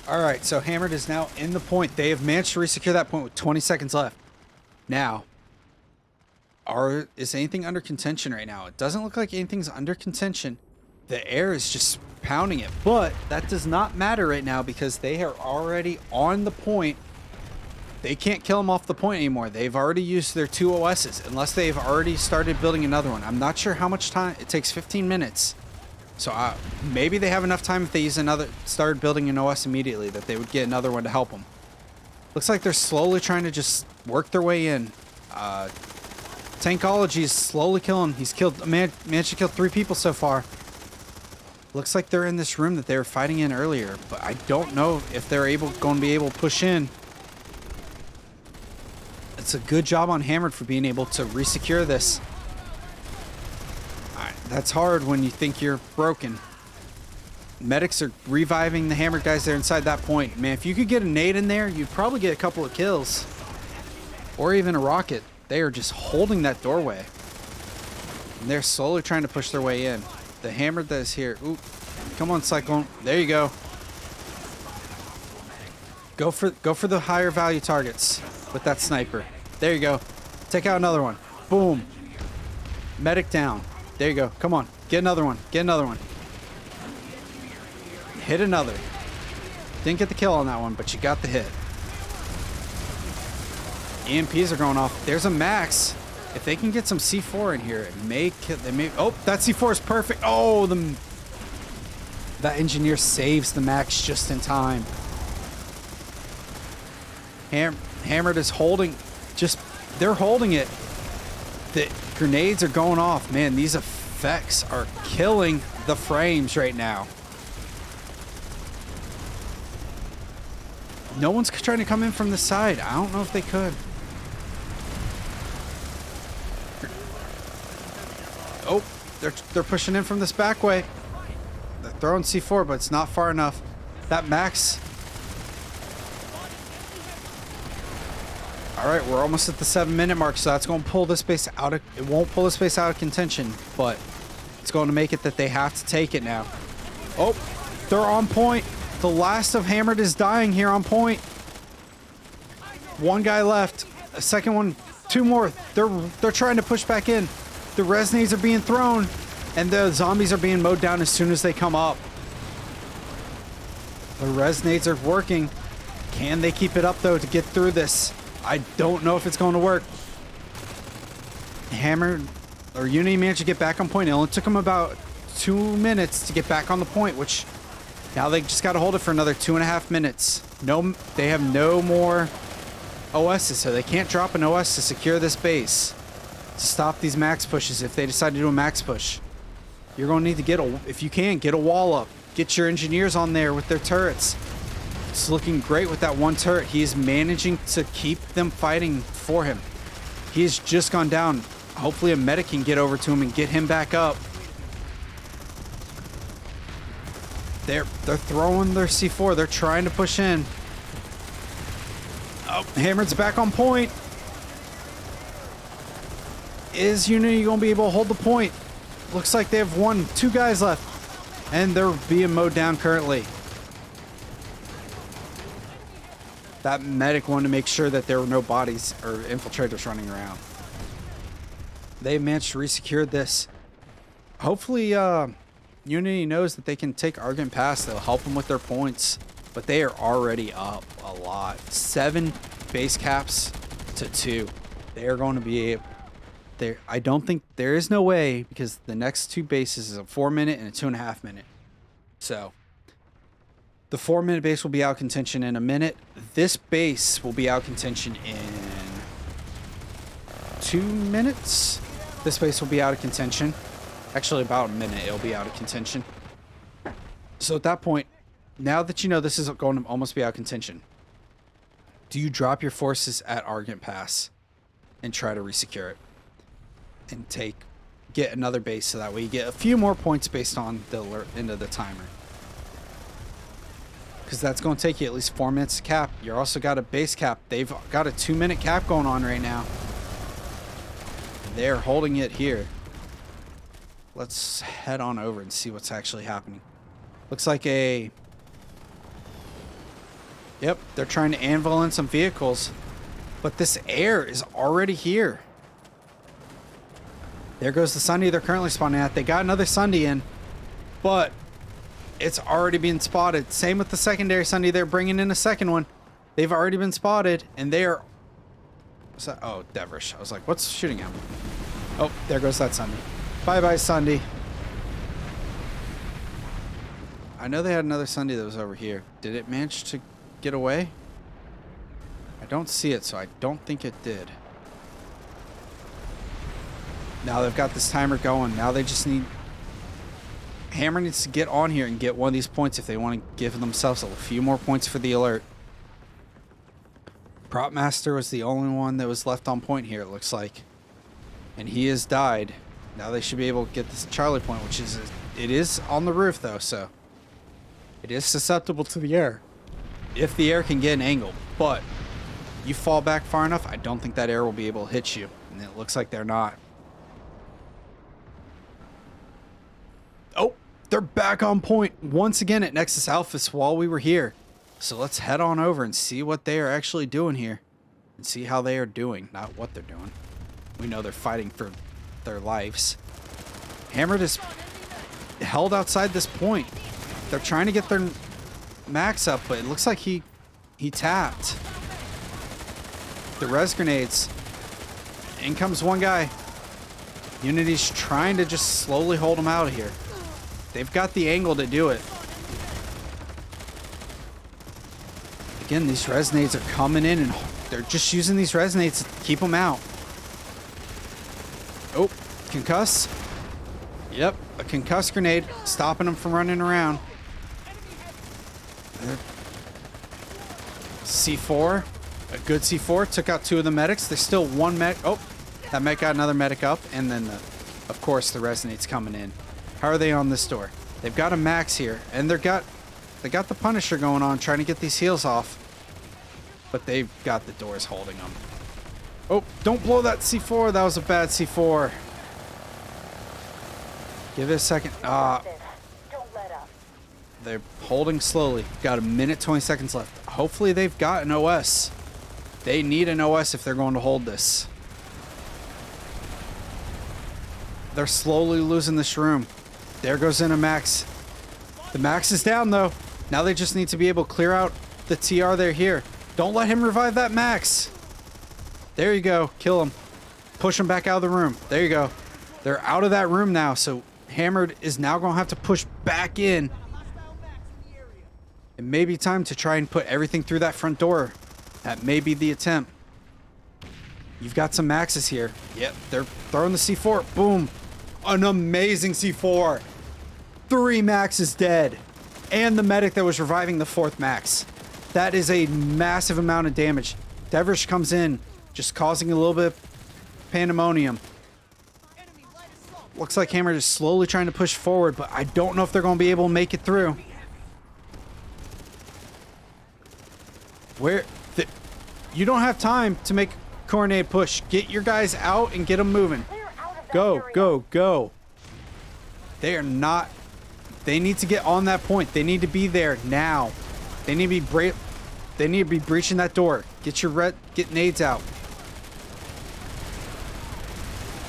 All right, so Hammered is now in the point. They have managed to resecure that point with 20 seconds left. Now, is anything under contention right now? It doesn't look like anything's under contention. The air is just pounding it, but that does not matter right now because they are already on the point. They can't kill them off the point anymore. They've already used their 2 OSs, unless they've already started building another one. I'm not sure how much time. It takes 15 minutes. So maybe they have enough time if they use started building an OS immediately that they would get another one to help them. Looks like they're slowly trying to just work their way in. Tankology is slowly killing. He's managed to kill 3 people so far. Looks like they're in this room that they were fighting in earlier, but I don't know if they're going to be able to push in. It's a good job on Hammered for being able to resecure this. That's hard when you think you're broken. Medics are reviving the Hammered guys there inside that point. Man, if you could get a nade in there, you'd probably get a couple of kills. Or even a rocket. They are just holding that doorway. And they're slowly trying to push their way in. The Hammered that is here. Ooh, come on, Cyclone. There you go. Go for the higher value targets with that sniper. There you go. Take out another one. Boom. Medic down. There you go. Come on. Get another one. Get another one. Hit another. Didn't get the kill on that one, but you got the hit. EMPs are going off. There's a max. If they can get some C4 in here, it may kill. Oh, that C4 is perfect. Oh, that engineer saves the max just in time. Hammered is holding. They're holding it. The grenades are going off. Man, these effects are killing the frames right now. No one's trying to come in from the side. I don't know if they could. Oh, they're pushing in from this back way. They're throwing C4, but it's not far enough. That max. All right, we're almost at the 7-minute mark, so that's going to pull this base out of. It won't pull this base out of contention, but it's going to make it that they have to take it now. Oh, they're on point. The last of Hammered is dying here on point. One guy left. A second one. Two more. They're trying to push back in. The resonators are being thrown, and the zombies are being mowed down as soon as they come up. The resonators are working. Can they keep it up though to get through this? I don't know if it's going to work. Hammer or Unity managed to get back on point. It only took them about 2 minutes to get back on the point, which now they just got to hold it for another 2.5 minutes. No, they have no more OSs, so they can't drop an OS to secure this base. To stop these max pushes if they decide to do a max push. You're going to need to get if you can, get a wall up. Get your engineers on there with their turrets. It's looking great with that one turret. He is managing to keep them fighting for him. He has just gone down. Hopefully a medic can get over to him and get him back up. They're throwing their C4. They're trying to push in. Oh, Hammered's back on point. Is Unity going to be able to hold the point? Looks like they have two guys left. And they're being mowed down currently. That medic wanted to make sure that there were no bodies or infiltrators running around. They managed to resecure this. Hopefully, Unity knows that they can take Argent Pass. They'll help them with their points. But they are already up a lot. 7 base caps to 2. They are going to be able... I don't think there is no way, because the next 2 bases is a 4-minute and a 2.5 minute. So the 4-minute base will be out of contention in a minute. This base will be out of contention in 2 minutes. This base will be out of contention. Actually, about a minute it'll be out of contention. So at that point, now that you know this is going to almost be out of contention, do you drop your forces at Argent Pass and try to resecure it? And get another base, so that way you get a few more points based on the alert into the timer. Because that's going to take you at least 4 minutes to cap. You also got a base cap. They've got a 2-minute cap going on right now. They're holding it here. Let's head on over and see what's actually happening. Looks like Yep, they're trying to anvil in some vehicles. But this air is already here. There goes the Sunday they're currently spawning at. They got another Sunday in, but it's already been spotted. Same with the secondary Sunday. They're bringing in a second one. They've already been spotted, and they are... What's that? Oh, Devrish. I was like, what's shooting at me? Oh, there goes that Sunday. Bye-bye, Sunday. I know they had another Sunday that was over here. Did it manage to get away? I don't see it, so I don't think it did. Now they've got this timer going. Now they just need... Hammer needs to get on here and get one of these points if they want to give themselves a few more points for the alert. Prop Master was the only one that was left on point here, it looks like. And he has died. Now they should be able to get this Charlie point, which is... It is on the roof, though, so... It is susceptible to the air. If the air can get an angle. But you fall back far enough, I don't think that air will be able to hit you. And it looks like they're not. Oh, they're back on point once again at Nexus Alphas while we were here. So let's head on over and see what they are actually doing here. And see how they are doing, not what they're doing. We know they're fighting for their lives. Hammered is held outside this point. They're trying to get their max up, but it looks like he tapped. The res grenades. In comes one guy. Unity's trying to just slowly hold him out of here. They've got the angle to do it. Again, these resonators are coming in and they're just using these resonators to keep them out. Oh, concuss. Yep, a concuss grenade stopping them from running around. C4, a good C4, took out 2 of the medics. There's still one medic. Oh, that medic got another medic up, and then Of course, the resonate's coming in. How are they on this door? They've got a max here, and they got the Punisher going on, trying to get these heals off. But they've got the doors holding them. Oh, don't blow that C4. That was a bad C4. Give it a second. Don't let up. They're holding slowly. Got a minute, 20 seconds left. Hopefully they've got an OS. They need an OS if they're going to hold this. They're slowly losing this room. There goes in a max. The max is down though. Now they just need to be able to clear out the TR they're here. Don't let him revive that max. There you go. Kill him. Push him back out of the room. There you go. They're out of that room now, so Hammered is now going to have to push back in. It may be time to try and put everything through that front door. That may be the attempt. You've got some maxes here. Yep, they're throwing the C4. Boom. An amazing C4. 3 maxes dead. And the medic that was reviving the 4th max. That is a massive amount of damage. Devrish comes in, just causing a little bit of pandemonium. Looks like Hammer is slowly trying to push forward, but I don't know if they're going to be able to make it through. You don't have time to make a coordinated push. Get your guys out and get them moving. Go, go, go. They are not... They need to get on that point. They need to be there now. They need to be They need to be breaching that door. Get nades out.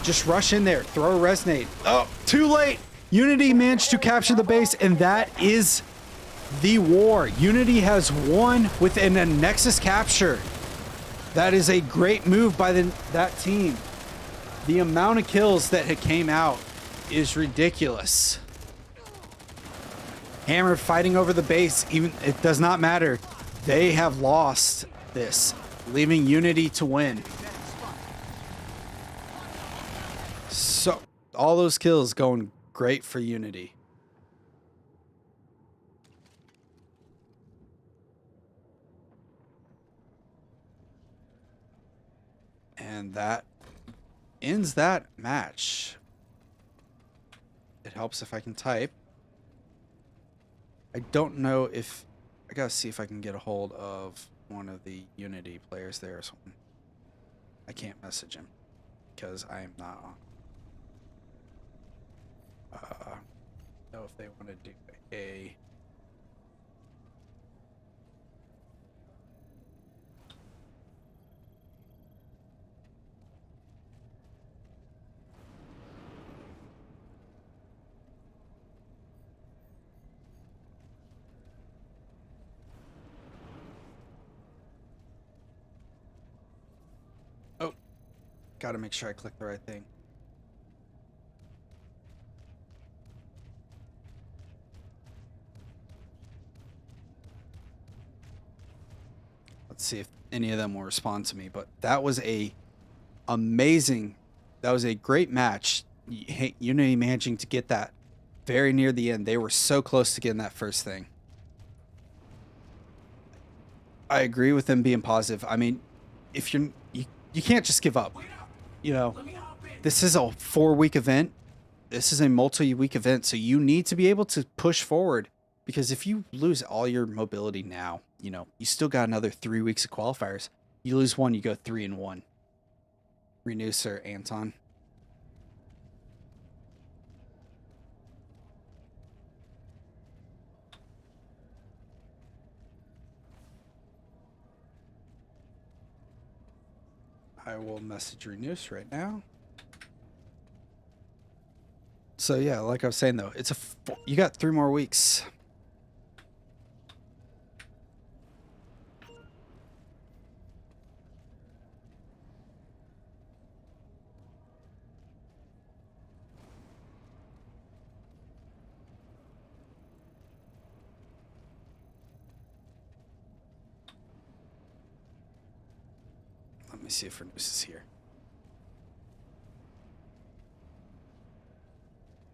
Just rush in there. Throw a resonate. Oh, too late. Unity managed to capture the base, and that is the war. Unity has won with a Nexus capture. That is a great move by that team. The amount of kills that had came out is ridiculous. Hammer fighting over the base, even it does not matter. They have lost this, leaving Unity to win. So all those kills going great for Unity. And that ends that match. It helps if I can type. I don't know if... I gotta see if I can get a hold of one of the Unity players there or something. I can't message him because I am not on. Know if they want to do a... Oh, gotta make sure I click the right thing. Let's see if any of them will respond to me, but that was a amazing, that was a great match. Unity managing to get that very near the end. They were so close to getting that first thing. I agree with them being positive. I mean, if you can't just give up. You know, this is a 4-week event. This is a multi-week event, so you need to be able to push forward, because if you lose all your mobility now, you know, you still got another 3 weeks of qualifiers. You lose one, you go 3-1. Renew, sir, Anton. I will message Renews right now. So yeah, like I was saying though, it's you got 3 more weeks. Let me see if Renews is here.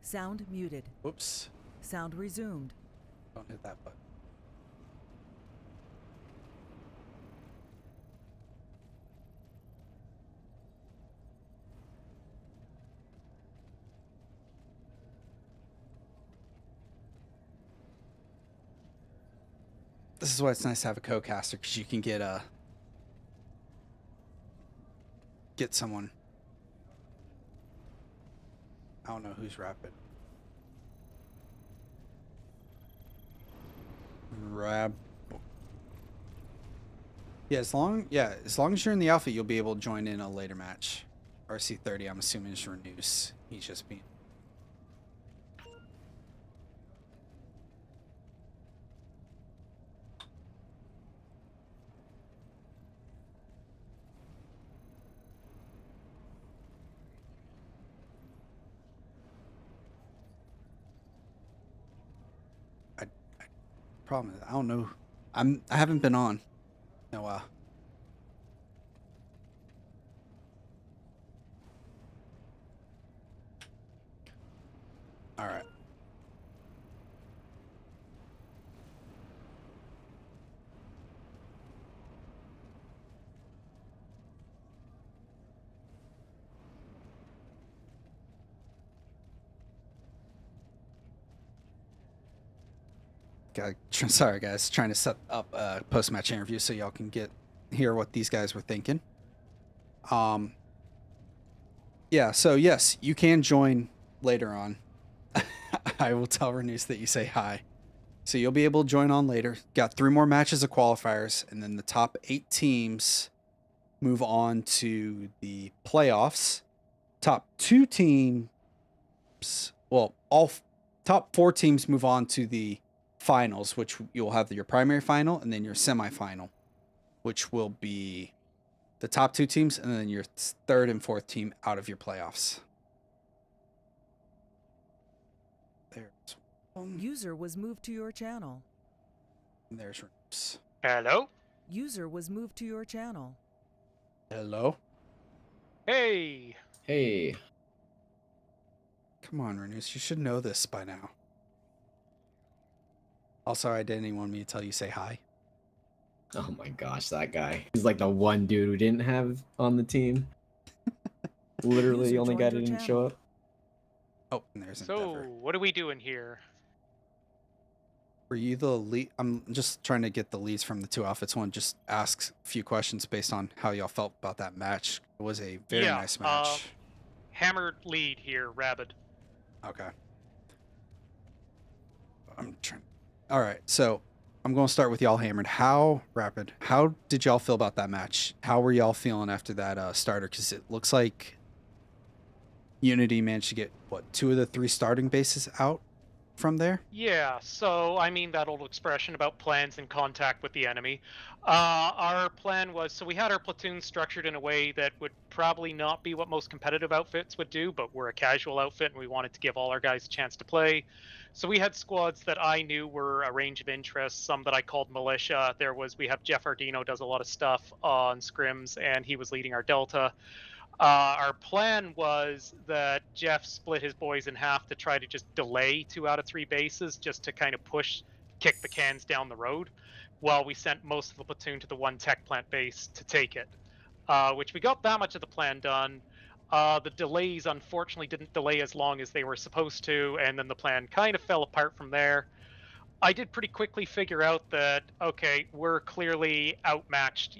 Sound muted. Whoops. Sound resumed. Don't hit that button. This is why it's nice to have a co-caster, because you can get someone. I don't know who's rapid. Yeah, as long as you're in the outfit, you'll be able to join in a later match. RC30, I'm assuming is Renus. He's just being. Problem is, I don't know. I haven't been on in a while. All right. Sorry guys, trying to set up a post-match interview so y'all can hear what these guys were thinking. Yeah, so yes, you can join later on. I will tell Renus that you say hi. So you'll be able to join on later. Got 3 more matches of qualifiers, and then the top 8 teams move on to the playoffs. Top 2 teams, well, top 4 teams move on to the finals, which you'll have your primary final and then your semifinal, which will be the top 2 teams and then your 3rd and 4th team out of your playoffs. There's User was moved to your channel. there's Renus. Hello? User was moved to your channel. Hello? Hey! Hey. Come on, Renus, you should know this by now. Also, I didn't even want me to tell you say hi. Oh my gosh, that guy. He's like the one dude we didn't have on the team. Literally, the User only guy joined that your didn't channel. show up. Oh, and there's So, Endeavor. what are we doing here? Were you the lead? I'm just trying to get the leads from the 2 outfits. One just asks a few questions based on how y'all felt about that match. It was a very nice match. Hammered lead here, Rabid. Okay. I'm trying. All right, so I'm going to start with y'all hammered. How did y'all feel about that match? How were y'all feeling after that starter? Because it looks like Unity managed to get, what, 2 of the 3 starting bases out from there? Yeah, so, I mean, that old expression about plans in contact with the enemy. Our plan was, so we had our platoon structured in a way that would probably not be what most competitive outfits would do, but we're a casual outfit and we wanted to give all our guys a chance to play. So we had squads that I knew were a range of interests, some that I called militia. We have Jeff Ardino does a lot of stuff on scrims, and he was leading our Delta. Our plan was that Jeff split his boys in half to try to just delay 2 out of 3 bases, just to kind of kick the cans down the road, while we sent most of the platoon to the 1 tech plant base to take it. Which we got that much of the plan done. The delays unfortunately didn't delay as long as they were supposed to, and then the plan kind of fell apart from there. I did pretty quickly figure out that, okay, we're clearly outmatched,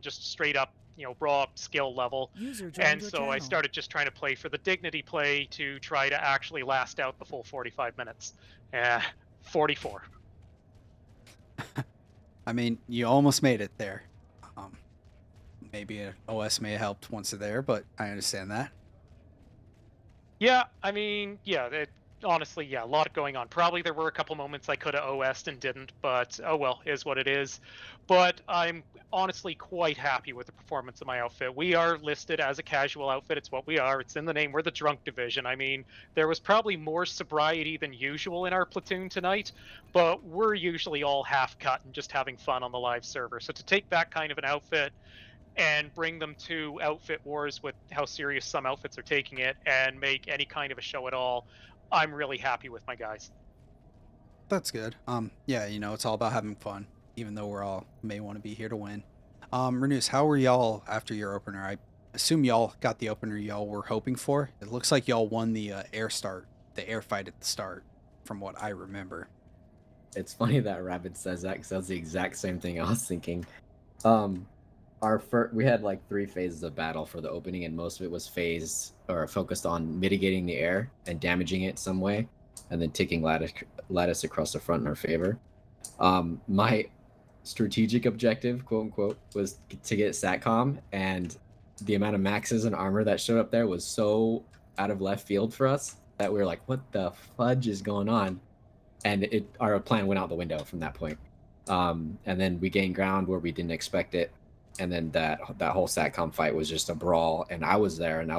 just straight up, raw skill level. User joined And your so channel. I started just trying to play for the dignity play to try to actually last out the full 45 minutes. 44. I mean, you almost made it there. Maybe an OS may have helped once they're there, but I understand that. Yeah, I mean, yeah, honestly, yeah, a lot going on. Probably there were a couple moments I could have OS'd and didn't, but oh well, is what it is. But I'm honestly quite happy with the performance of my outfit. We are listed as a casual outfit. It's what we are. It's in the name. We're the drunk division. I mean, there was probably more sobriety than usual in our platoon tonight, but we're usually all half cut and just having fun on the live server. So to take that kind of an outfit and bring them to outfit wars with how serious some outfits are taking it and make any kind of a show at all, I'm really happy with my guys. That's good. Yeah, it's all about having fun, even though we're all may want to be here to win. Renus, how were y'all after your opener? I assume y'all got the opener y'all were hoping for. It looks like y'all won the air fight at the start, from what I remember. It's funny that Rabbit says that because that's the exact same thing I was thinking. We had like 3 phases of battle for the opening, and most of it was phased or focused on mitigating the air and damaging it some way, and then taking lattice across the front in our favor. My strategic objective, quote unquote, was to get SATCOM, and the amount of maxes and armor that showed up there was so out of left field for us that we were like, "What the fudge is going on?" And our plan went out the window from that point. And then we gained ground where we didn't expect it, and then that whole SATCOM fight was just a brawl, and I was there, and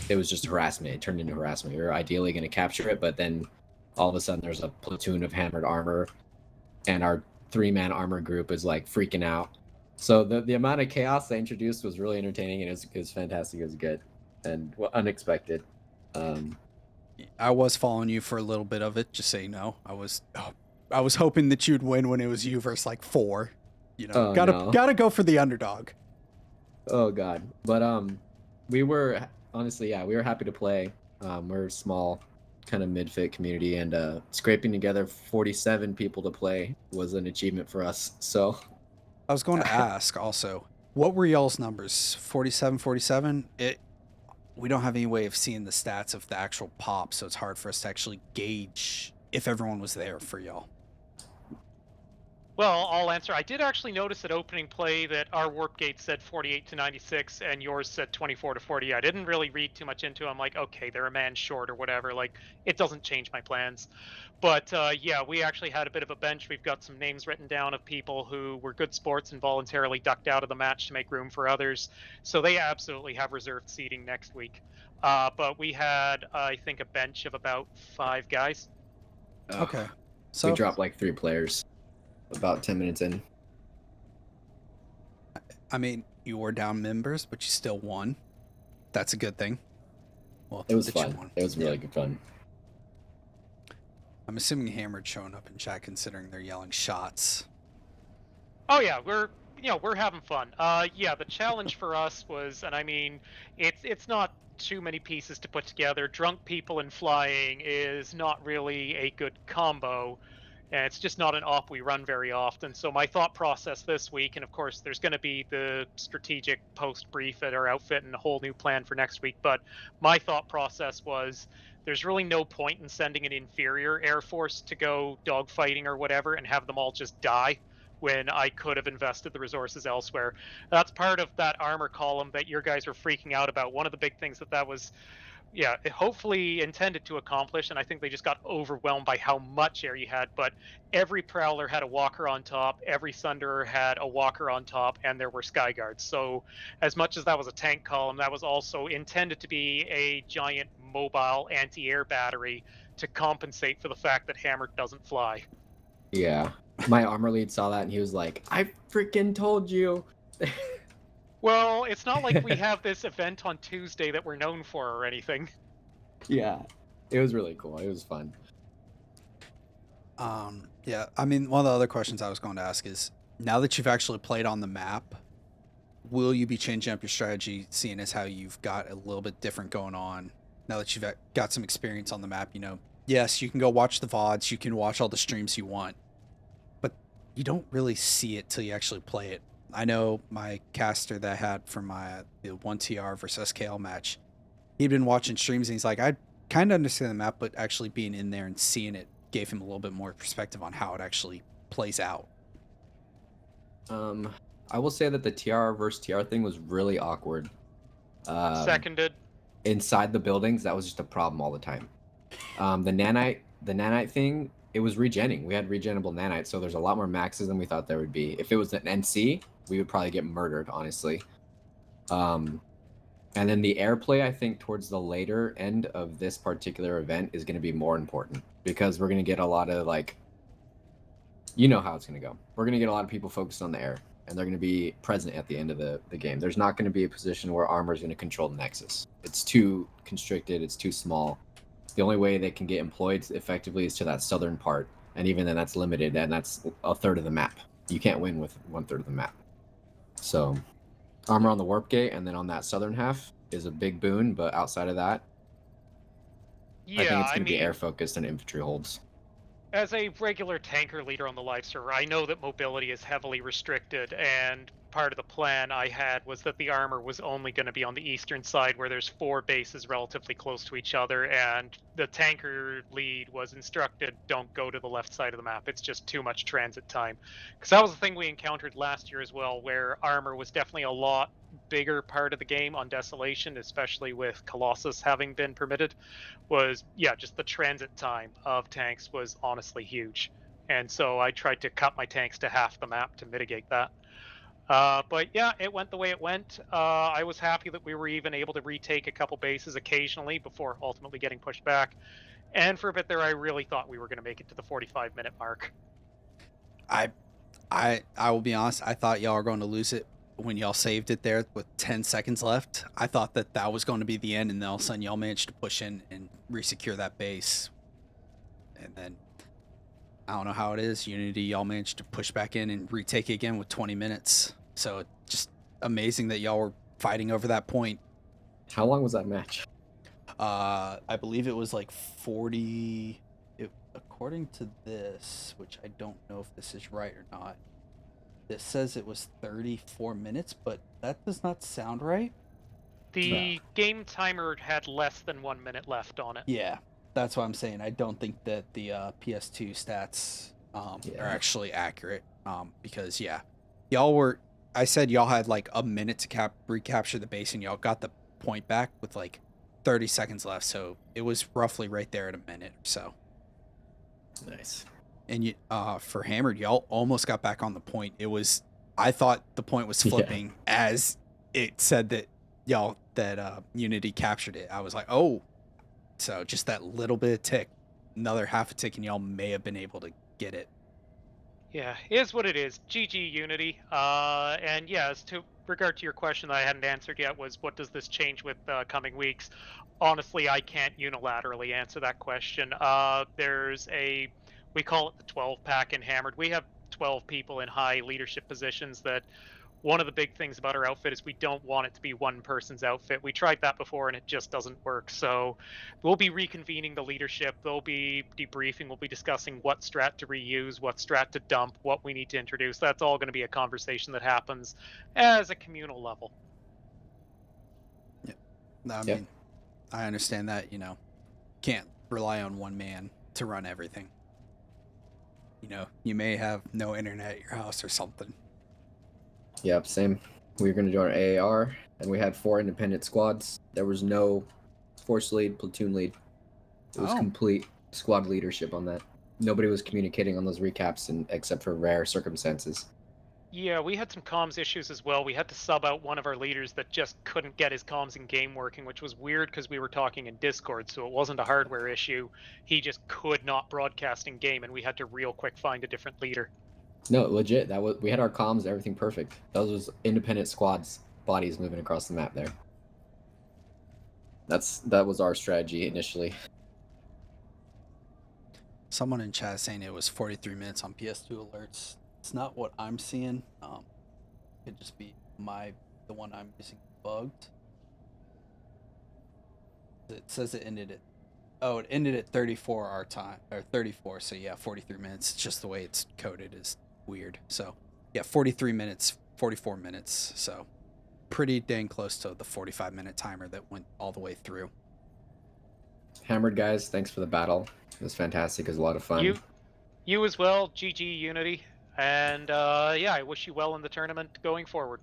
it was just harassment. It turned into harassment. We were ideally going to capture it, but then all of a sudden there's a platoon of hammered armor, and our 3-man armor group is like freaking out. So the amount of chaos they introduced was really entertaining, and it was fantastic. It was good and unexpected. I was following you for a little bit of it, just so you know. I was hoping that you'd win when it was you versus like 4. You know, Oh, gotta no. gotta go for the underdog. Oh god. But we were honestly, yeah, we were happy to play. We're a small kind of mid-fit community, and scraping together 47 people to play was an achievement for us. So I was going to ask also, what were y'all's numbers? 47, 47? We don't have any way of seeing the stats of the actual pop, so it's hard for us to actually gauge if everyone was there for y'all. Well, I'll answer. I did actually notice at opening play that our warp gate said 48 to 96 and yours said 24 to 40. I didn't really read too much into it. I'm like, okay, they're a man short or whatever. Like, it doesn't change my plans. But yeah, we actually had a bit of a bench. We've got some names written down of people who were good sports and voluntarily ducked out of the match to make room for others. So they absolutely have reserved seating next week. But we had, I think, a bench of about 5 guys. Okay. we So dropped like 3 players about 10 minutes in. I mean, you were down members, but you still won. That's a good thing. Well, It was that you fun. won. It was really good fun. I'm assuming Hammered showing up in chat considering they're yelling shots. Oh yeah, we're having fun. Yeah, the challenge for us was, and I mean, it's not too many pieces to put together. Drunk people and flying is not really a good combo, and it's just not an op we run very often. So my thought process this week, and of course there's going to be the strategic post brief at our outfit and a whole new plan for next week, but my thought process was there's really no point in sending an inferior air force to go dogfighting or whatever and have them all just die when I could have invested the resources elsewhere. That's part of that armor column that your guys were freaking out about. One of the big things that was, yeah, hopefully intended to accomplish, and I think they just got overwhelmed by how much air you had. But every Prowler had a walker on top, every Sunderer had a walker on top, and there were Sky Guards. So as much as that was a tank column, that was also intended to be a giant mobile anti-air battery to compensate for the fact that Hammer doesn't fly. Yeah. My armor lead saw that and he was like, "I freaking told you." Well, it's not like we have this event on Tuesday that we're known for or anything. Yeah. It was really cool. It was fun. Yeah, I mean, one of the other questions I was going to ask is, now that you've actually played on the map, will you be changing up your strategy, seeing as how you've got a little bit different going on now that you've got some experience on the map? You know, yes, you can go watch the VODs, you can watch all the streams you want, but you don't really see it till you actually play it. I know my caster that I had for my 1TR versus SKL match, he'd been watching streams and he's like, I kind of understand the map, but actually being in there and seeing it gave him a little bit more perspective on how it actually plays out. I will say that the TR versus TR thing was really awkward. Seconded. Inside the buildings, that was just a problem all the time. The nanite thing, it was regenning. We had regenable nanites, so there's a lot more maxes than we thought there would be. If it was an NC, we would probably get murdered, honestly. And then the airplay, I think, towards the later end of this particular event is going to be more important because we're going to get a lot of, like, you know how it's going to go. We're going to get a lot of people focused on the air, and they're going to be present at the end of the game. There's not going to be a position where armor is going to control the nexus. It's too constricted. It's too small. The only way they can get employed effectively is to that southern part, and even then that's limited, and that's a third of the map. You can't win with 1/3 of the map. So armor on the warp gate and then on that southern half is a big boon, but outside of that, Yeah, I think it's going to be air focused and infantry holds. As a regular tanker leader on the live server, I know that mobility is heavily restricted, and part of the plan I had was that the armor was only going to be on the eastern side where there's 4 bases relatively close to each other, and the tanker lead was instructed, don't go to the left side of the map. It's just too much transit time. Because that was the thing we encountered last year as well, where armor was definitely a lot bigger part of the game on Desolation, especially with Colossus having been permitted, was yeah, just the transit time of tanks was honestly huge. And so I tried to cut my tanks to half the map to mitigate that. But yeah, it went the way it went. I was happy that we were even able to retake a couple bases occasionally before ultimately getting pushed back. And for a bit there, I really thought we were going to make it to the 45-minute mark. I I will be honest. I thought y'all were going to lose it when y'all saved it there with 10 seconds left. I thought that that was going to be the end, and then all of a sudden y'all managed to push in and resecure that base. And then I don't know how it is. Unity, y'all managed to push back in and retake it again with 20 minutes. So just amazing that y'all were fighting over that point. How long was that match? I believe it was like 40. According to this, which I don't know if this is right or not, this says it was 34 minutes, but that does not sound right. The game timer had less than 1 minute left on it. Yeah, that's what I'm saying. I don't think that the PS2 stats are actually accurate. Because yeah, y'all were. I said y'all had like a minute to recapture the base, and y'all got the point back with like 30 seconds left. So it was roughly right there at a minute or so. Nice. And you, for Hammered, y'all almost got back on the point. It was, I thought the point was flipping as it said that y'all that Unity captured it. I was like, oh, so just that little bit of tick, another half a tick, and y'all may have been able to get it. Yeah, is what it is. GG Unity. And yeah, as to regard to your question that I hadn't answered yet was what does this change with coming weeks? Honestly, I can't unilaterally answer that question. We call it the 12 pack in Hammered. We have 12 people in high leadership positions that one of the big things about our outfit is we don't want it to be one person's outfit. We tried that before and it just doesn't work. So we'll be reconvening the leadership. They'll be debriefing. We'll be discussing what strat to reuse, what strat to dump, what we need to introduce. That's all going to be a conversation that happens as a communal level. Yeah. I mean, I understand that, can't rely on one man to run everything. You may have no internet at your house or something. Yep, same. We were going to do our AAR, and we had 4 independent squads. There was no force lead, platoon lead. It was complete squad leadership on that. Nobody was communicating on those recaps, except for rare circumstances. Yeah, we had some comms issues as well. We had to sub out one of our leaders that just couldn't get his comms in game working, which was weird because we were talking in Discord, so it wasn't a hardware issue. He just could not broadcast in game, and we had to real quick find a different leader. No, legit. We had our comms, everything perfect. Those was independent squads, bodies moving across the map there. That was our strategy initially. Someone in chat is saying it was 43 minutes on PS2 alerts. It's not what I'm seeing. Could just be the one I'm using bugged. It says it ended at 34 our time, or 34. So yeah, 43 minutes. It's just the way it's coded is weird. So yeah, 43 minutes, 44 minutes. So pretty dang close to the 45-minute timer that went all the way through. Hammered guys, thanks for the battle. It was fantastic. It was a lot of fun. You as well, GG Unity. And yeah, I wish you well in the tournament going forward.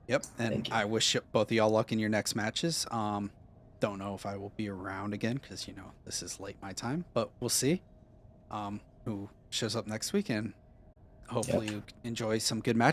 Yep, and I wish both of y'all luck in your next matches. Don't know if I will be around again because this is late my time, but we'll see. Who shows up next weekend? Hopefully you enjoy some good matches.